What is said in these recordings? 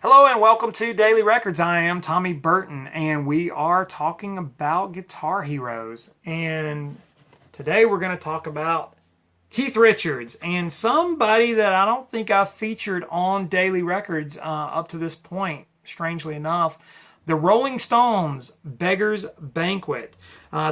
Hello and welcome to Daily Records. I am Tommy Burton and we are talking about guitar heroes. And today we're going to talk about Keith Richards and somebody that I don't think I've featured on Daily Records up to this point, strangely enough. The Rolling Stones, Beggar's Banquet.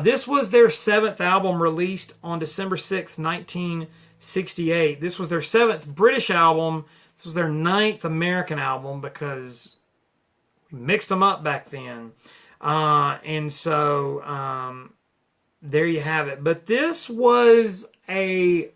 This was their seventh album released on December 6, 1968. This was their seventh British album. This was their ninth American album because we mixed them up back then. And so there you have it. But this was a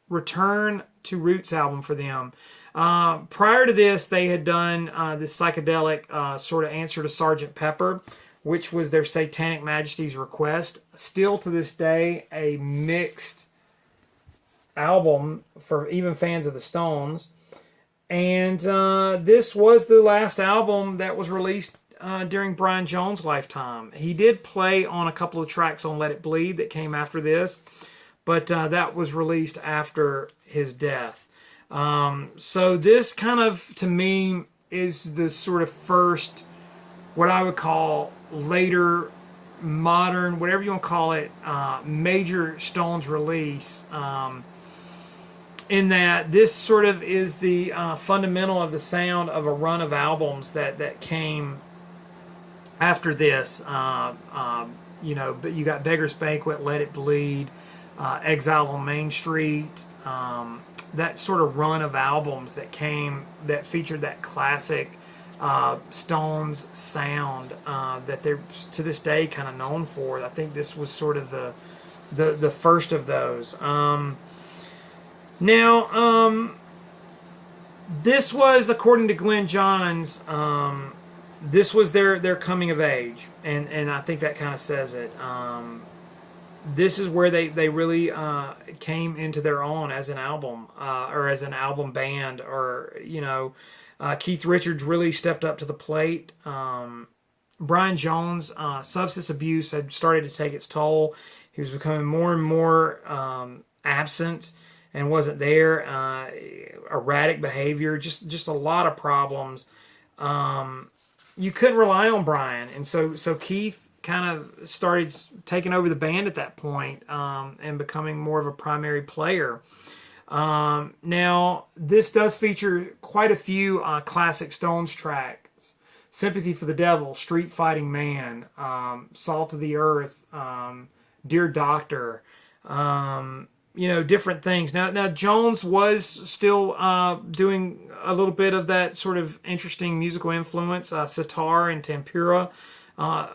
return to roots album for them. Prior to this, they had done this psychedelic sort of answer to Sgt. Pepper, which was their Satanic Majesty's Request. Still to this day, a mixed album for even fans of the Stones. And this was the last album that was released during Brian Jones' lifetime. He did play on a couple of tracks on Let It Bleed that came after this, but that was released after his death. So this kind of, to me, is the sort of first, what I would call later modern, whatever you want to call it, major Stones release. In that this sort of is the fundamental of the sound of a run of albums that came after this. But you got Beggar's Banquet, Let It Bleed, Exile on Main Street, that sort of run of albums that came that featured that classic Stones sound that they're to this day kind of known for. I think this was sort of the first of those. Now, this was, according to Glenn Johns, this was their coming of age, and I think that kind of says it. This is where they really came into their own as an album, or as an album band, or, Keith Richards really stepped up to the plate. Brian Jones' substance abuse had started to take its toll. He was becoming more and more absent and wasn't there. Erratic behavior, just a lot of problems. You couldn't rely on Brian, and so Keith kind of started taking over the band at that point, and becoming more of a primary player. Now, this does feature quite a few classic Stones tracks: "Sympathy for the Devil," "Street Fighting Man," "Salt of the Earth," "Dear Doctor." Different things. Now Jones was still doing a little bit of that sort of interesting musical influence. Sitar and Tempura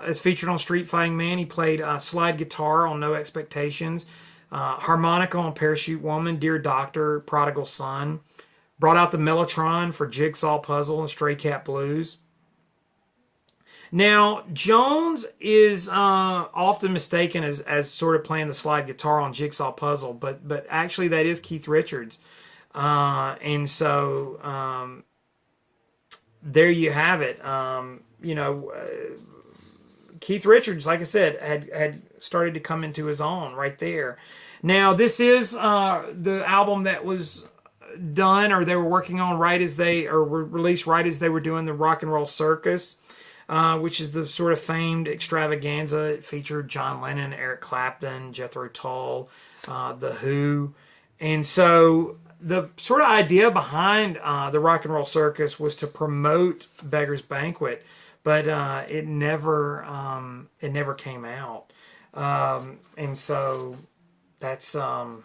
is featured on Street Fighting Man. He played slide guitar on No Expectations, harmonica on Parachute Woman, Dear Doctor, Prodigal Son. Brought out the Mellotron for Jigsaw Puzzle and Stray Cat Blues. Now, Jones is often mistaken as sort of playing the slide guitar on Jigsaw Puzzle, but actually that is Keith Richards. And so there you have it. Keith Richards, like I said, had started to come into his own right there. Now, this is the album that was done, or they were working on were released right as they were doing the Rock and Roll Circus. Which is the sort of famed extravaganza. It featured John Lennon, Eric Clapton, Jethro Tull, The Who. And so the sort of idea behind the Rock and Roll Circus was to promote Beggar's Banquet, but it never came out. And so that's the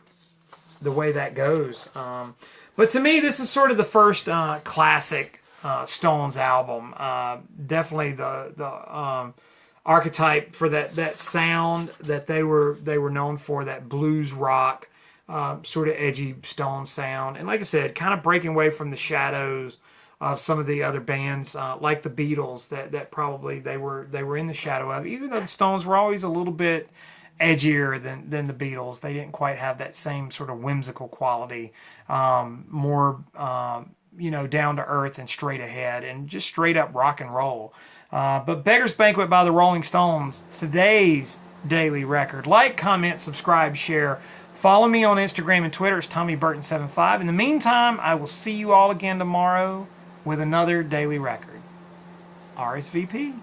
way that goes. But to me, this is sort of the first classic Stones album. Definitely the archetype for that sound that they were known for, that blues rock sort of edgy Stone sound. And like I said, kind of breaking away from the shadows of some of the other bands like the Beatles that probably they were in the shadow of, even though the Stones were always a little bit edgier than the Beatles. They didn't quite have that same sort of whimsical quality, more down to earth and straight ahead and just straight up rock and roll. But Beggar's Banquet by the Rolling Stones, today's Daily Record. Like, comment, subscribe, share. Follow me on Instagram and Twitter. It's TommyBurton75. In the meantime, I will see you all again tomorrow. with another daily record. RSVP.